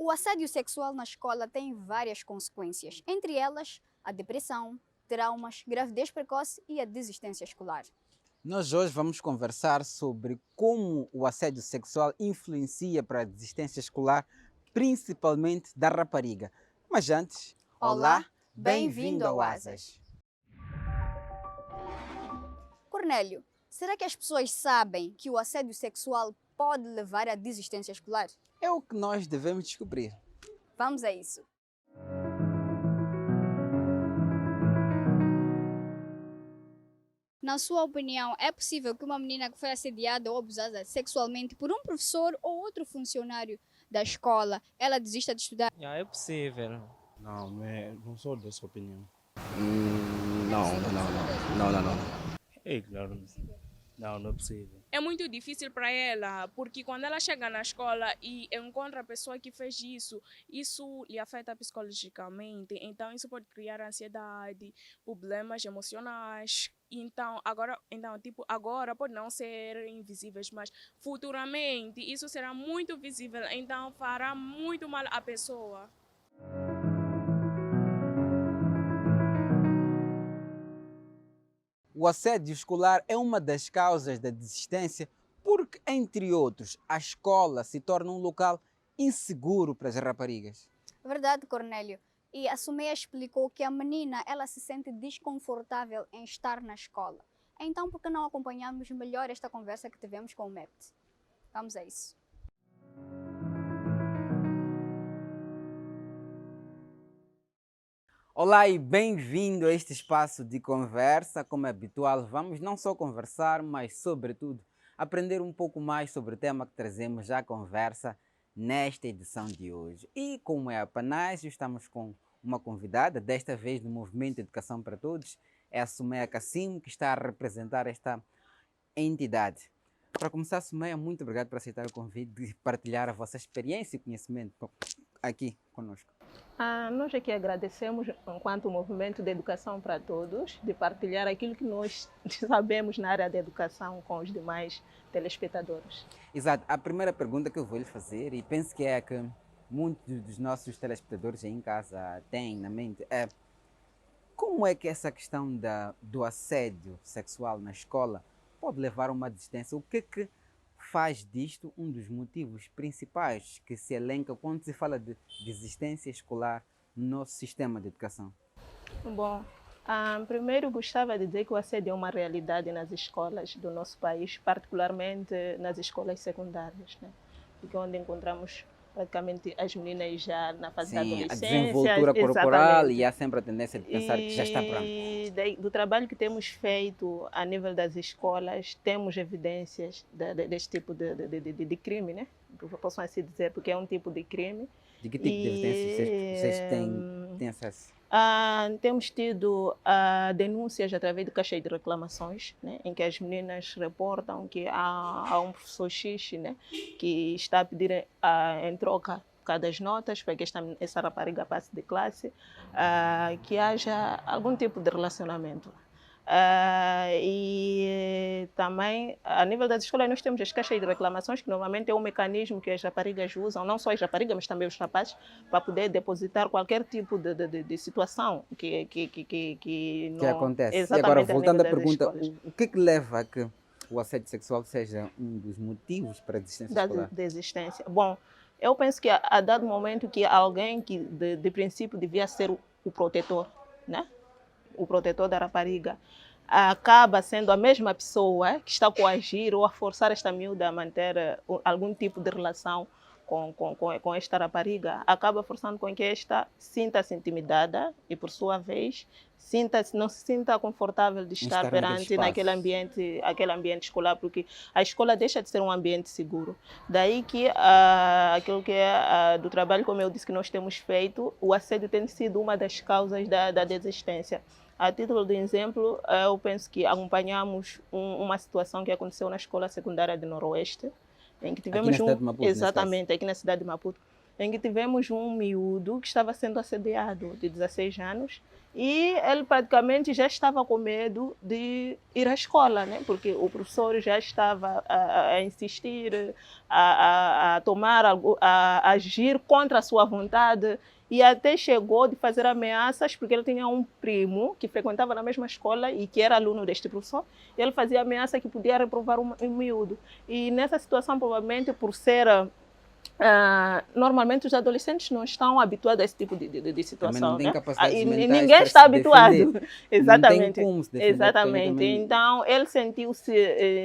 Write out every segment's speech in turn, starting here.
O assédio sexual na escola tem várias consequências, entre elas a depressão, traumas, gravidez precoce e a desistência escolar. Nós hoje vamos conversar sobre como o assédio sexual influencia para a desistência escolar, principalmente da rapariga. Mas antes, Olá, olá, bem-vindo bem-vindo ao ao Asas. Asas. Cornélio, será que as pessoas sabem que o assédio sexual pode levar à desistência escolar? É o que nós devemos descobrir. Vamos a isso. Na sua opinião, é possível que uma menina que foi assediada ou abusada sexualmente por um professor ou outro funcionário da escola, ela desista de estudar? É possível. Não, não sou dessa opinião. Não. É claro, não é possível. É muito difícil para ela, porque quando ela chega na escola e encontra a pessoa que fez isso lhe afeta psicologicamente. Então, isso pode criar ansiedade, problemas emocionais. Então, agora pode não ser invisíveis, mas futuramente isso será muito visível. Então, fará muito mal à pessoa. O assédio escolar é uma das causas da desistência porque, entre outros, a escola se torna um local inseguro para as raparigas. Verdade, Cornélio. E a Sumeia explicou que a menina ela se sente desconfortável em estar na escola. Então, por que não acompanhamos melhor esta conversa que tivemos com o MEPT? Vamos a isso. Olá e bem-vindo a este espaço de conversa. Como é habitual, vamos não só conversar, mas, sobretudo, aprender um pouco mais sobre o tema que trazemos à conversa nesta edição de hoje. E como é a Panágio, estamos com uma convidada, desta vez do Movimento Educação para Todos, é a Sumeia Cassim, que está a representar esta entidade. Para começar, Sumeia, muito obrigado por aceitar o convite de partilhar a vossa experiência e conhecimento aqui conosco. Nós aqui agradecemos, enquanto Movimento de Educação para Todos, de partilhar aquilo que nós sabemos na área da educação com os demais telespectadores. Exato. A primeira pergunta que eu vou lhe fazer, e penso que é a que muitos dos nossos telespectadores aí em casa têm na mente, é como é que essa questão do assédio sexual na escola pode levar a uma desistência? O que faz disto um dos motivos principais que se elenca quando se fala de desistência escolar no nosso sistema de educação? Bom, primeiro gostava de dizer que o assédio é uma realidade nas escolas do nosso país, particularmente nas escolas secundárias, né? Porque é onde encontramos praticamente as meninas já na fase da Sim, adolescência. a desenvoltura corporal, exatamente. e há sempre a tendência de pensar que já está pronto. E do trabalho que temos feito a nível das escolas, temos evidências deste tipo de crime, né? Posso assim dizer, porque é um tipo de crime. De que tipo de evidências vocês têm acesso? Temos tido denúncias através do caixa de reclamações, né, em que as meninas reportam que há um professor X, né, que está a pedir em troca das notas para que essa rapariga passe de classe, que haja algum tipo de relacionamento. E também, a nível das escolas, nós temos as caixas de reclamações, que normalmente é um mecanismo que as raparigas usam, não só as raparigas, mas também os rapazes, para poder depositar qualquer tipo de situação que não acontece. Exatamente. E agora, voltando à nível das pergunta, escolas. o que leva a que o assédio sexual seja um dos motivos para a desistência escolar? Da desistência. Bom, eu penso que a dado momento que alguém que de princípio devia ser o protetor, né? O protetor da rapariga, acaba sendo a mesma pessoa que está a coagir ou a forçar esta miúda a manter algum tipo de relação com esta rapariga, acaba forçando com que esta sinta-se intimidada e, por sua vez, não se sinta confortável de estar perante aquele ambiente escolar, porque a escola deixa de ser um ambiente seguro. Daí que aquilo que é do trabalho, como eu disse, que nós temos feito, o assédio tem sido uma das causas da desistência. A título de exemplo, eu penso que acompanhamos uma situação que aconteceu na escola secundária de Noroeste, em que tivemos aqui na cidade de Maputo, exatamente aqui na cidade de Maputo, em que tivemos um miúdo que estava sendo assediado, de 16 anos, e ele praticamente já estava com medo de ir à escola, né? Porque o professor já estava a insistir, a agir contra a sua vontade, e até chegou de fazer ameaças, porque ele tinha um primo que frequentava na mesma escola e que era aluno deste professor, e ele fazia ameaça que podia reprovar um miúdo. E nessa situação, provavelmente por ser... normalmente os adolescentes não estão habituados a esse tipo de situação. Também não têm né? capacidades E mentais ninguém para está se habituado. defender. Exatamente. Não tem como se defender, Exatamente. também... Então ele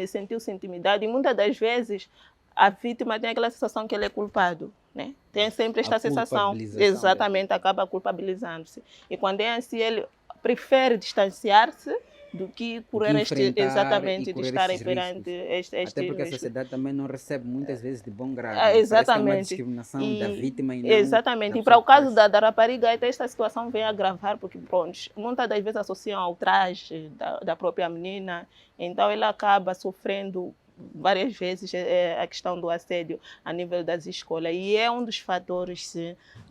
sentiu-se intimidado, e muitas das vezes a vítima tem aquela sensação que ele é culpado. Né? Tem sempre esta sensação. Exatamente, acaba culpabilizando-se. E quando é assim, ele prefere distanciar-se do que correr exatamente de estar perante este Até porque risco. a sociedade também não recebe muitas vezes de bom grado. Exatamente. É uma discriminação da vítima e não exatamente. E para o caso da rapariga, até esta situação vem agravar, porque pronto, muitas das vezes associam ao traje da própria menina, então ela acaba sofrendo várias vezes a questão do assédio a nível das escolas, e é um dos fatores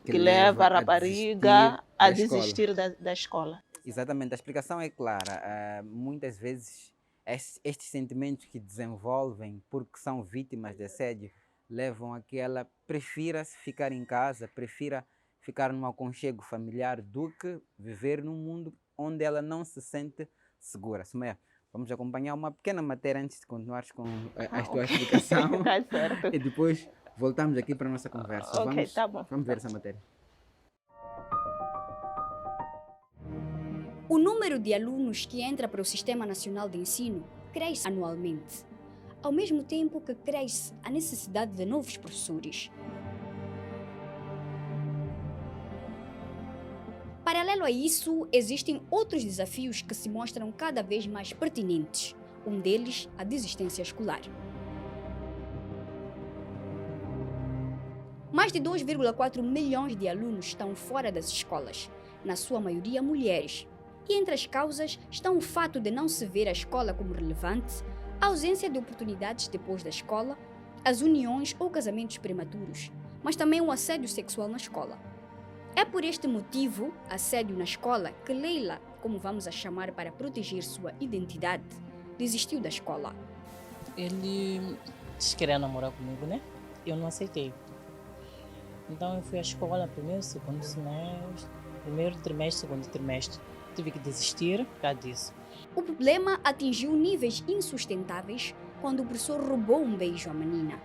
que leva a rapariga a desistir da escola. Exatamente, a explicação é clara. Muitas vezes estes sentimentos que desenvolvem porque são vítimas de assédio levam a que ela prefira ficar em casa, prefira ficar num aconchego familiar do que viver num mundo onde ela não se sente segura. Sumeia, vamos acompanhar uma pequena matéria antes de continuares com a tua explicação. Tá certo. E depois voltamos aqui para a nossa conversa. Ok, tá bom. Vamos ver essa matéria. O número de alunos que entra para o Sistema Nacional de Ensino cresce anualmente, ao mesmo tempo que cresce a necessidade de novos professores. Paralelo a isso, existem outros desafios que se mostram cada vez mais pertinentes. Um deles, a desistência escolar. Mais de 2,4 milhões de alunos estão fora das escolas, na sua maioria mulheres. E entre as causas estão o fato de não se ver a escola como relevante, a ausência de oportunidades depois da escola, as uniões ou casamentos prematuros, mas também o assédio sexual na escola. É por este motivo, assédio na escola, que Leila, como vamos a chamar para proteger sua identidade, desistiu da escola. Ele disse que queria namorar comigo, né? Eu não aceitei. Então eu fui à escola primeiro, segundo semestre, primeiro trimestre, segundo trimestre. Tive que desistir por causa disso. O problema atingiu níveis insustentáveis quando o professor roubou um beijo à menina.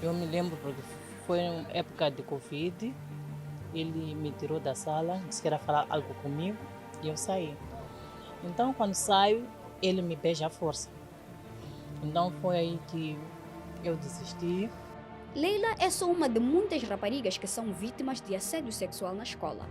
Eu me lembro porque foi em época de Covid, ele me tirou da sala, disse que ia falar algo comigo e eu saí. Então quando saio, ele me beija à força. Então foi aí que eu desisti. Leila é só uma de muitas raparigas que são vítimas de assédio sexual na escola.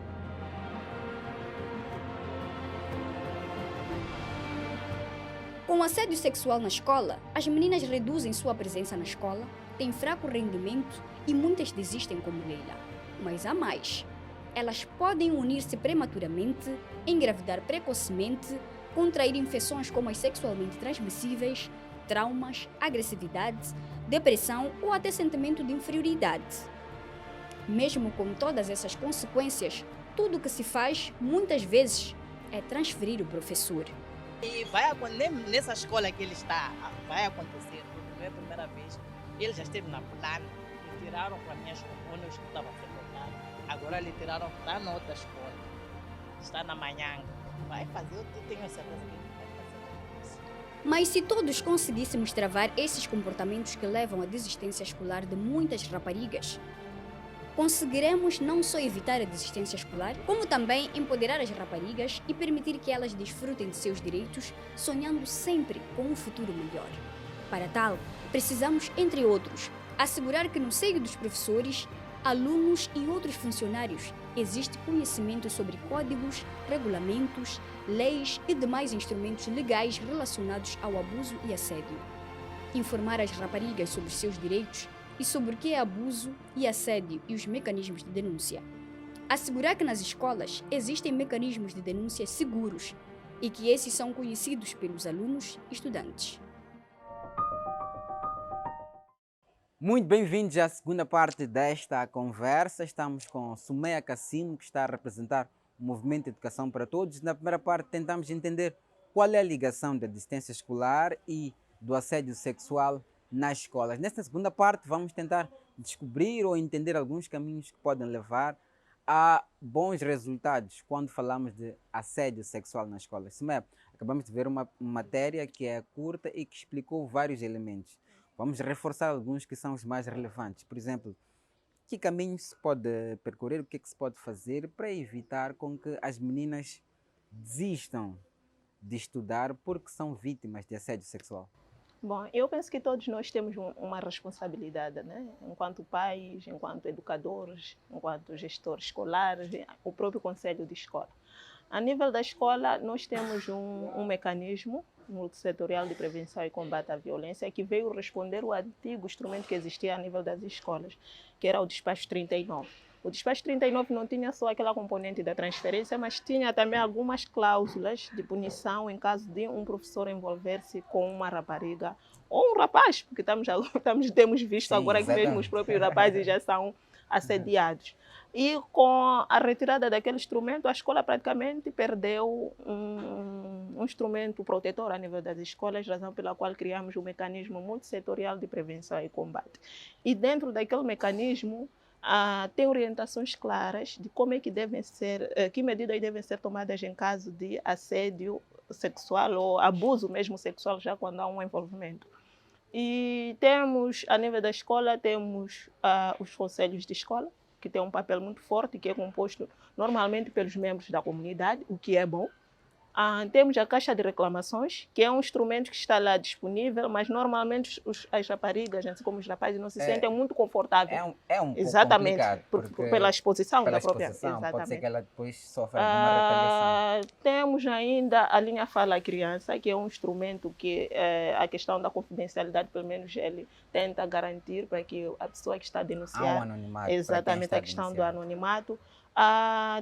Com o assédio sexual na escola, as meninas reduzem sua presença na escola, têm fraco rendimento e muitas desistem como Leila. Mas há mais. Elas podem unir-se prematuramente, engravidar precocemente, contrair infecções como as sexualmente transmissíveis, traumas, agressividade, depressão ou até sentimento de inferioridade. Mesmo com todas essas consequências, tudo o que se faz, muitas vezes, é transferir o professor. E nessa escola que ele está, vai acontecer, porque não é a primeira vez. Ele já esteve na plana, lhe tiraram para minhas comunas que estava frequentando. Agora lhe tiraram para na outra escola. Está na manhã. Vai fazer, eu tenho certeza que ele vai fazer isso. Mas se todos conseguíssemos travar esses comportamentos que levam à desistência escolar de muitas raparigas, conseguiremos não só evitar a desistência escolar, como também empoderar as raparigas e permitir que elas desfrutem de seus direitos, sonhando sempre com um futuro melhor. Para tal, precisamos, entre outros, assegurar que no seio dos professores, alunos e outros funcionários existe conhecimento sobre códigos, regulamentos, leis e demais instrumentos legais relacionados ao abuso e assédio. Informar as raparigas sobre seus direitos e sobre o que é abuso e assédio e os mecanismos de denúncia. Assegurar que nas escolas existem mecanismos de denúncia seguros e que esses são conhecidos pelos alunos e estudantes. Muito bem-vindos à segunda parte desta conversa. Estamos com Sumeia Cassimo, que está a representar o Movimento Educação para Todos. Na primeira parte, tentamos entender qual é a ligação da desistência escolar e do assédio sexual nas escolas. Nesta segunda parte, vamos tentar descobrir ou entender alguns caminhos que podem levar a bons resultados quando falamos de assédio sexual nas escolas. Sumeia, acabamos de ver uma matéria que é curta e que explicou vários elementos. Vamos reforçar alguns que são os mais relevantes. Por exemplo, que caminhos se pode percorrer, o que é que se pode fazer para evitar com que as meninas desistam de estudar porque são vítimas de assédio sexual? Bom, eu penso que todos nós temos uma responsabilidade, né? Enquanto pais, enquanto educadores, enquanto gestores escolares, o próprio conselho de escola. A nível da escola, nós temos um mecanismo multissetorial de prevenção e combate à violência que veio responder o antigo instrumento que existia a nível das escolas, que era o despacho 39. O despacho 39 não tinha só aquela componente da transferência, mas tinha também algumas cláusulas de punição em caso de um professor envolver-se com uma rapariga ou um rapaz, porque temos visto Sim, agora que mesmo os exatamente. próprios rapazes já são assediados. E com a retirada daquele instrumento, a escola praticamente perdeu um instrumento protetor a nível das escolas, razão pela qual criamos um mecanismo multissetorial de prevenção e combate. E dentro daquele mecanismo, tem orientações claras de como é que devem ser, que medidas devem ser tomadas em caso de assédio sexual ou abuso mesmo sexual, já quando há um envolvimento. E temos, a nível da escola, temos os conselhos de escola, que tem um papel muito forte, que é composto normalmente pelos membros da comunidade, o que é bom. Temos a Caixa de Reclamações, que é um instrumento que está lá disponível, mas normalmente as raparigas, assim como os rapazes, não se sentem muito confortáveis. É um pouco Exatamente, complicado, porque pela exposição pela da própria. exposição, pode ser Exatamente. que ela depois sofra alguma retaliação. Temos ainda a linha Fala à Criança, que é um instrumento que a questão da confidencialidade, pelo menos ele tenta garantir para que a pessoa que está a denunciar. Há um anonimato. Exatamente, para a quem questão está do anonimato.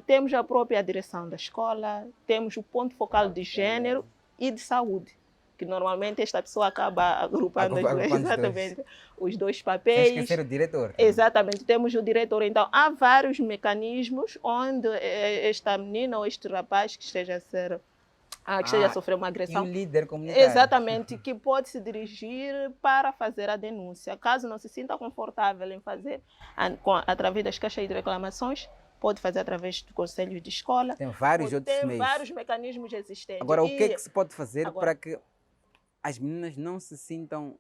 Temos a própria direção da escola, temos o ponto focal de gênero e de saúde, que normalmente esta pessoa acaba agrupando exatamente os dois papéis. Sem esquecer o diretor. Exatamente, temos o diretor. Então, há vários mecanismos onde esta menina ou este rapaz que esteja a sofrer uma agressão. E o líder comunitário. Exatamente, que pode se dirigir para fazer a denúncia. Caso não se sinta confortável em fazer através das caixas de reclamações, pode fazer através do conselho de escola. Tem vários outros meios. Tem vários mecanismos existentes. Agora, o que é que se pode fazer para que as meninas não se sintam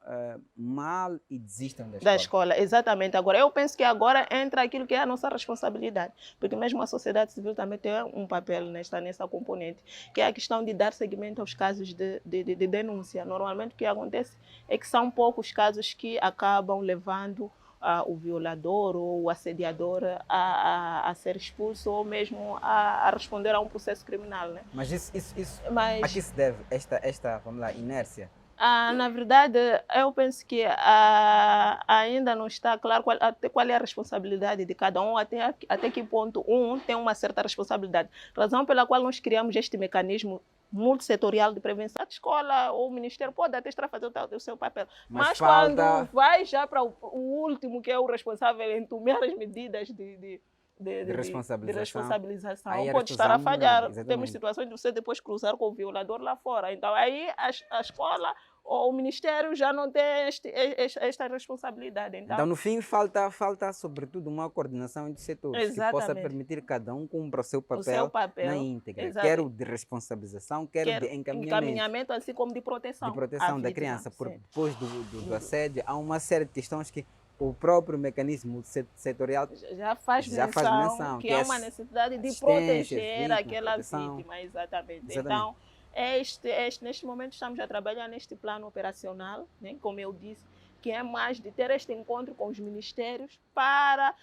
mal e desistam da escola? Exatamente. Agora, eu penso que agora entra aquilo que é a nossa responsabilidade, porque mesmo a sociedade civil também tem um papel nessa componente, que é a questão de dar seguimento aos casos de denúncia. Normalmente o que acontece é que são poucos casos que acabam levando o violador ou o assediador a ser expulso ou mesmo a responder a um processo criminal, né? Mas a que se deve esta vamos lá, inércia? Na verdade, eu penso que ainda não está claro qual é a responsabilidade de cada um, até que ponto um tem uma certa responsabilidade. Razão pela qual nós criamos este mecanismo multissetorial de prevenção. A escola ou o Ministério pode até estar fazendo o seu papel, mas quando vai já para o último, que é o responsável em tomar as medidas de responsabilização, pode estar a falhar. Temos situações de você depois cruzar com o violador lá fora. Então, aí a escola ou o Ministério já não tem esta responsabilidade. Então, no fim, falta sobretudo uma coordenação entre setores que possa permitir que cada um cumpra o seu papel na íntegra. Exatamente. Quer o de responsabilização, quer o de encaminhamento, assim como de proteção. De proteção da criança, porque depois do assédio há uma série de questões que o próprio mecanismo setorial já faz menção, que é uma necessidade de proteger aquela vítima. Exatamente. Então, neste momento estamos a trabalhar neste plano operacional, né, como eu disse, que é mais de ter este encontro com os ministérios para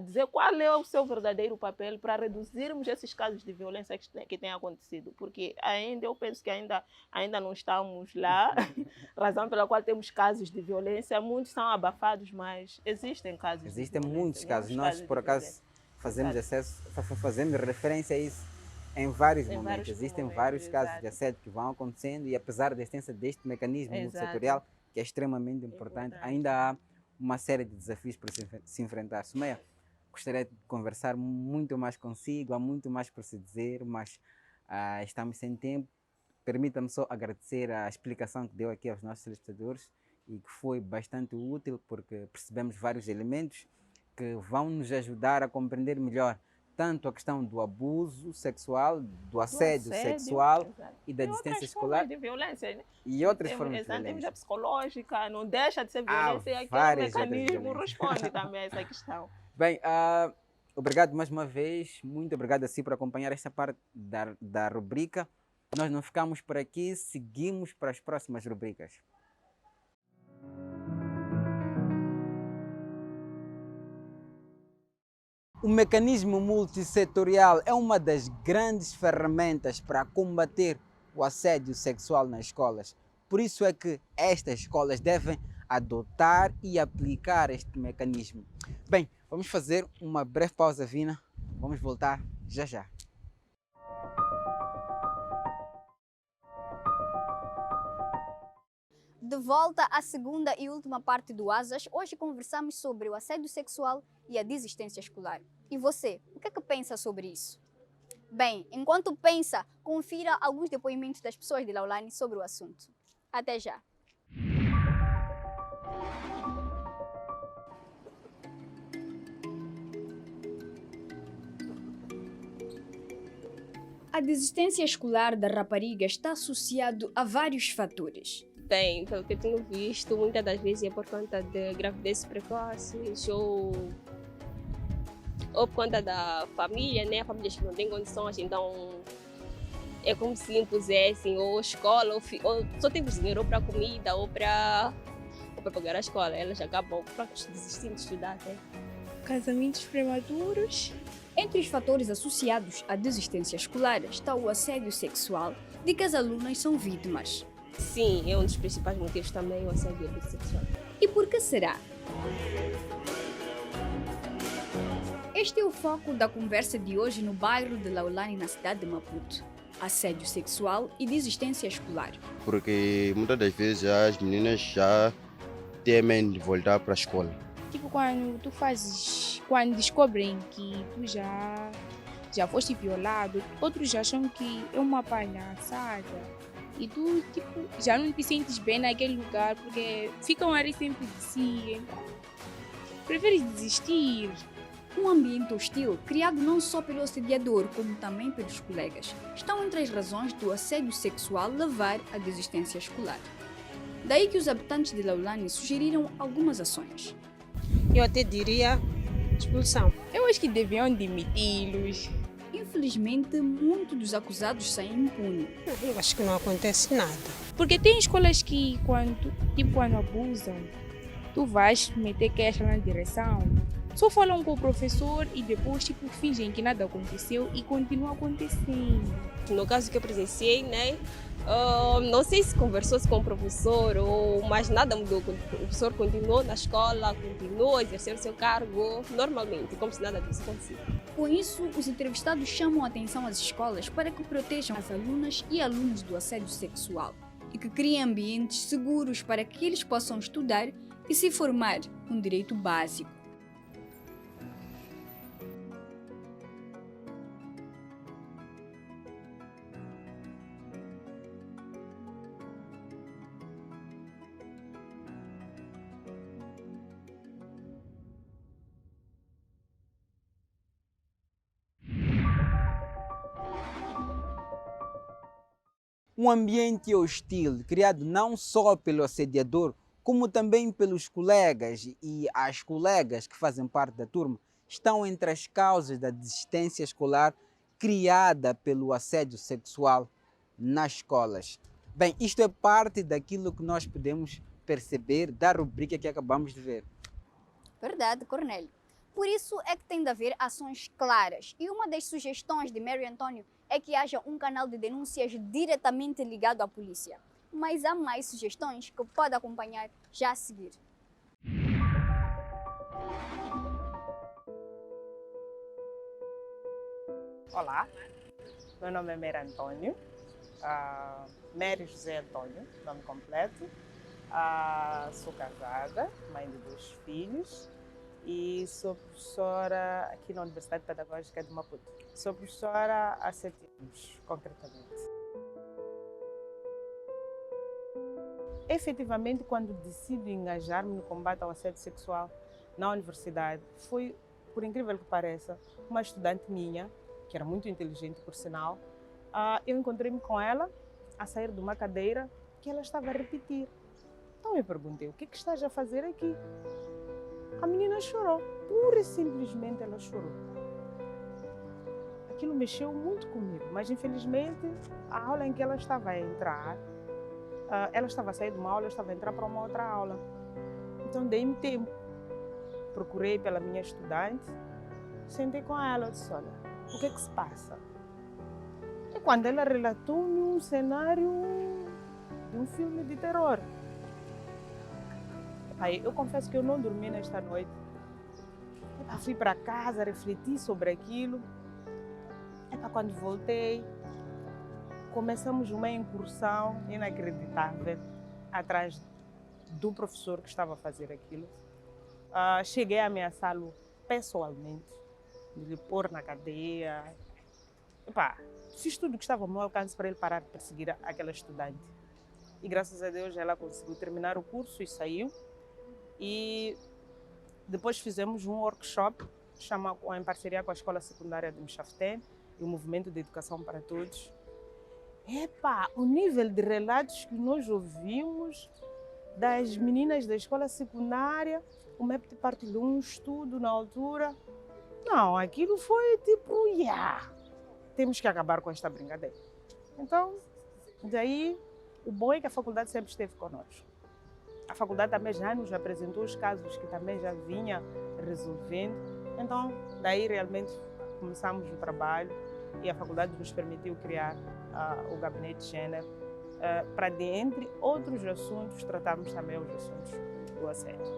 dizer qual é o seu verdadeiro papel para reduzirmos esses casos de violência que têm acontecido. Porque eu penso que ainda não estamos lá, razão pela qual temos casos de violência, muitos são abafados, mas existem casos. Existem muitos casos. Nós, por acaso, fazemos referência a isso em vários momentos. Existem vários casos de assédio que vão acontecendo e apesar da existência deste mecanismo multissetorial, que é extremamente importante, ainda há uma série de desafios para se enfrentar. Sumeia, gostaria de conversar muito mais consigo, há muito mais para se dizer, mas estamos sem tempo. Permita-me só agradecer a explicação que deu aqui aos nossos telespectadores e que foi bastante útil, porque percebemos vários elementos que vão nos ajudar a compreender melhor tanto a questão do abuso sexual, do assédio sexual exato. e da E distância outras escolar formas de violência, né? e outras formas de Exato, em violência. psicológica, não deixa de ser Há violência e aquele várias outras mecanismo violências. responde também a essa questão. Bem, obrigado mais uma vez, muito obrigado a si por acompanhar esta parte da rubrica. Nós não ficamos por aqui, seguimos para as próximas rubricas. O mecanismo multissetorial é uma das grandes ferramentas para combater o assédio sexual nas escolas. Por isso é que estas escolas devem adotar e aplicar este mecanismo. Bem, vamos fazer uma breve pausa, Vina. Vamos voltar já já. De volta à segunda e última parte do Asas, hoje conversamos sobre o assédio sexual e a desistência escolar. E você, o que é que pensa sobre isso? Bem, enquanto pensa, confira alguns depoimentos das pessoas de Laulani sobre o assunto. Até já! A desistência escolar da rapariga está associado a vários fatores. Tem, pelo que eu tenho visto, muitas das vezes é por conta de gravidez precoces ou por conta da família, né? Famílias que não têm condições, então é como se impusessem ou escola, ou só temos dinheiro ou para comida ou para pagar a escola. Elas acabam desistindo de estudar até. Casamentos prematuros. Entre os fatores associados à desistência escolar está o assédio sexual de que as alunas são vítimas. Sim, é um dos principais motivos também o assédio sexual. E por que será? Este é o foco da conversa de hoje no bairro de Laulani, na cidade de Maputo. Assédio sexual e desistência escolar. Porque muitas das vezes as meninas já temem de voltar para a escola. Tipo, quando descobrem que tu já foste violado, outros acham que é uma palhaçada. E tu, tipo, já não te sentes bem naquele lugar porque ficam ali sempre de si. Então, preferes desistir. Um ambiente hostil, criado não só pelo assediador, como também pelos colegas, estão entre as razões do assédio sexual levar à desistência escolar. Daí que os habitantes de Laulani sugeriram algumas ações. Eu até diria expulsão. Eu acho que deviam demiti-los. Infelizmente, muitos dos acusados saem impunes. Eu acho que não acontece nada. Porque tem escolas que, quando abusam, tu vais meter queixa na direção. Só falam com o professor e depois fingem que nada aconteceu e continua acontecendo. No caso que eu presenciei, né? Não sei se conversou-se com o professor ou mais nada mudou. O professor continuou na escola, continuou a exercer o seu cargo normalmente, como se nada tivesse acontecido. Com isso, os entrevistados chamam a atenção às escolas para que protejam as alunas e alunos do assédio sexual e que criem ambientes seguros para que eles possam estudar e se formar, um direito básico. Um ambiente hostil, criado não só pelo assediador, como também pelos colegas e as colegas que fazem parte da turma, estão entre as causas da desistência escolar criada pelo assédio sexual nas escolas. Bem, isto é parte daquilo que nós podemos perceber da rubrica que acabamos de ver. Verdade, Cornélio. Por isso é que tem de haver ações claras. E uma das sugestões de Mary Antônio é que haja um canal de denúncias diretamente ligado à polícia. Mas há mais sugestões que pode acompanhar já a seguir. Olá, meu nome é Mary Antônio, Mary José Antônio, nome completo. Sou casada, mãe de 2 filhos e sou professora aqui na Universidade Pedagógica de Maputo. Sou professora há 7 anos, concretamente. Efetivamente, quando decido engajar-me no combate ao assédio sexual na universidade, foi, por incrível que pareça, uma estudante minha, que era muito inteligente, por sinal, eu encontrei-me com ela a sair de uma cadeira que ela estava a repetir. Então eu perguntei, o que estás a fazer aqui? A menina chorou, pura e simplesmente ela chorou. Aquilo mexeu muito comigo, mas infelizmente a aula em que ela estava a entrar, ela estava a sair de uma aula, eu estava a entrar para uma outra aula. Então dei-me tempo, procurei pela minha estudante, sentei com ela e disse, olha, o que é que se passa? E quando ela relatou-me um cenário de um filme de terror. Aí, eu confesso que eu não dormi nesta noite. Fui para casa, refleti sobre aquilo. Quando voltei, começamos uma incursão inacreditável atrás do professor que estava a fazer aquilo. Cheguei a ameaçá-lo pessoalmente, de lhe pôr na cadeia. Fiz tudo o que estava ao meu alcance para ele parar de perseguir aquela estudante. E graças a Deus ela conseguiu terminar o curso e saiu. E depois fizemos um workshop em parceria com a Escola Secundária de Mchaftem e o Movimento de Educação para Todos. O nível de relatos que nós ouvimos das meninas da escola secundária, o MEPT partilhou um estudo na altura. Não, aquilo foi tipo, temos que acabar com esta brincadeira. Então, daí, o bom é que a faculdade sempre esteve conosco. A faculdade também já nos apresentou os casos que também já vinha resolvendo. Então, daí realmente começamos o trabalho e a faculdade nos permitiu criar o Gabinete de Gênero para, dentre outros assuntos, tratarmos também os assuntos do assédio.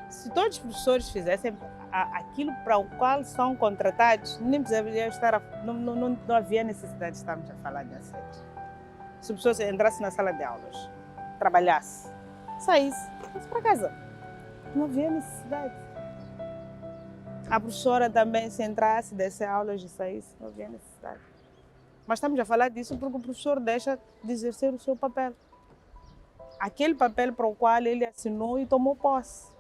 Se todos os professores fizessem aquilo para o qual são contratados, nem precisaria não havia necessidade de estarmos a falar de assédio. Se o professor entrasse na sala de aulas, trabalhasse, saísse, fosse para casa, não havia necessidade. A professora também, se entrasse, desse aulas e saísse, não havia necessidade. Mas estamos a falar disso porque o professor deixa de exercer o seu papel. Aquele papel para o qual ele assinou e tomou posse.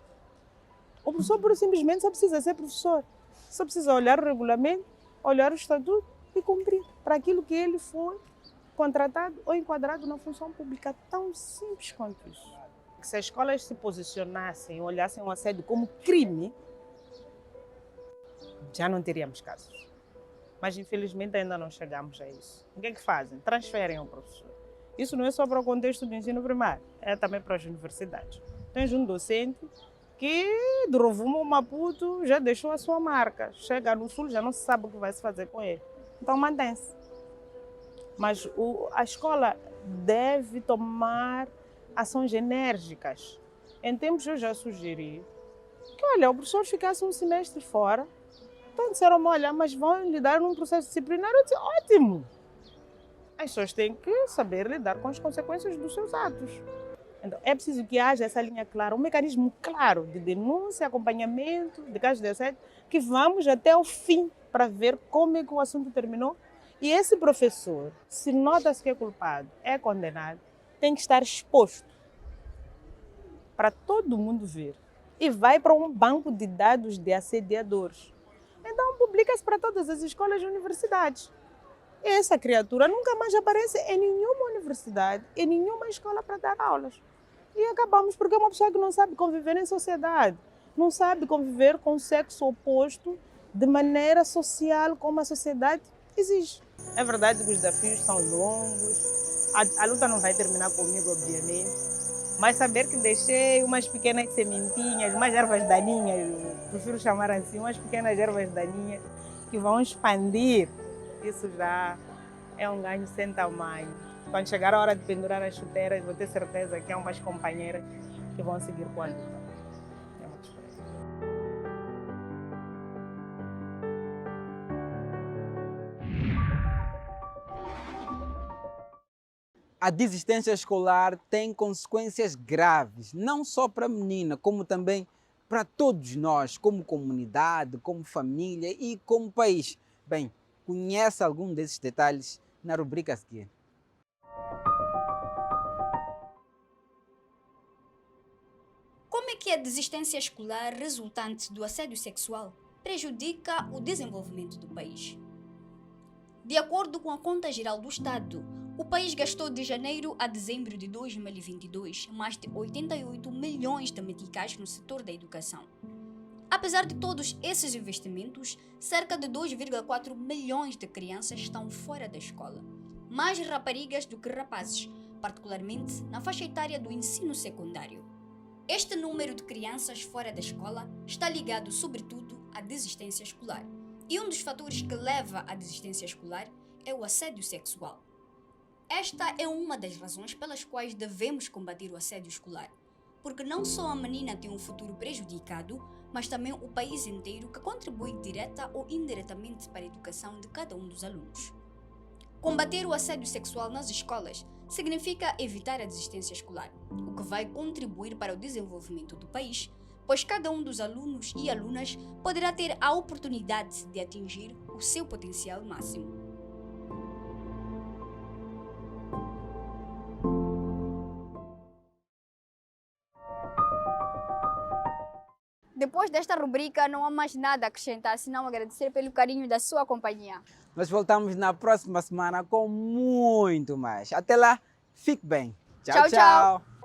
O professor, pura e simplesmente, só precisa ser professor. Só precisa olhar o regulamento, olhar o estatuto e cumprir para aquilo que ele foi contratado ou enquadrado na função pública. Tão simples quanto isso. Se as escolas se posicionassem e olhassem o assédio como crime, já não teríamos casos. Mas, infelizmente, ainda não chegamos a isso. O que é que fazem? Transferem ao professor. Isso não é só para o contexto do ensino primário, é também para as universidades. Tens um docente que do Rovuma ao Maputo já deixou a sua marca. Chega no Sul, já não se sabe o que vai se fazer com ele. Então mantém-se. Mas a escola deve tomar ações enérgicas. Em tempos eu já sugeri que, olha, o professor ficasse um semestre fora. Então disseram, olha, mas vão lidar num processo disciplinar. Eu disse, ótimo! As pessoas têm que saber lidar com as consequências dos seus atos. Então, é preciso que haja essa linha clara, um mecanismo claro de denúncia, acompanhamento de casos de assédio, que vamos até o fim para ver como é que o assunto terminou. E esse professor, se nota-se que é culpado, é condenado, tem que estar exposto para todo mundo ver. E vai para um banco de dados de assediadores. Então, publica-se para todas as escolas e universidades. E essa criatura nunca mais aparece em nenhuma universidade, em nenhuma escola para dar aulas. E acabamos porque é uma pessoa que não sabe conviver em sociedade, não sabe conviver com o sexo oposto de maneira social como a sociedade exige. É verdade que os desafios são longos, a luta não vai terminar comigo, obviamente, mas saber que deixei umas pequenas sementinhas, umas ervas daninhas, prefiro chamar assim, umas pequenas ervas daninhas que vão expandir, isso já é um ganho sem tamanho. Quando chegar a hora de pendurar as chuteiras, vou ter certeza que há umas companheiras que vão seguir com a luta. É muito esperança. A desistência escolar tem consequências graves, não só para a menina, como também para todos nós, como comunidade, como família e como país. Bem, conhece algum desses detalhes na rubrica a seguir. Como é que a desistência escolar resultante do assédio sexual prejudica o desenvolvimento do país? De acordo com a Conta Geral do Estado, o país gastou de janeiro a dezembro de 2022 mais de 88 milhões de meticais no setor da educação. Apesar de todos esses investimentos, cerca de 2,4 milhões de crianças estão fora da escola. Mais raparigas do que rapazes, particularmente na faixa etária do ensino secundário. Este número de crianças fora da escola está ligado, sobretudo, à desistência escolar. E um dos fatores que leva à desistência escolar é o assédio sexual. Esta é uma das razões pelas quais devemos combater o assédio escolar, porque não só a menina tem um futuro prejudicado, mas também o país inteiro que contribui direta ou indiretamente para a educação de cada um dos alunos. Combater o assédio sexual nas escolas significa evitar a desistência escolar, o que vai contribuir para o desenvolvimento do país, pois cada um dos alunos e alunas poderá ter a oportunidade de atingir o seu potencial máximo. Depois desta rubrica, não há mais nada a acrescentar, senão agradecer pelo carinho da sua companhia. Nós voltamos na próxima semana com muito mais. Até lá, fique bem. Tchau, Tchau, tchau.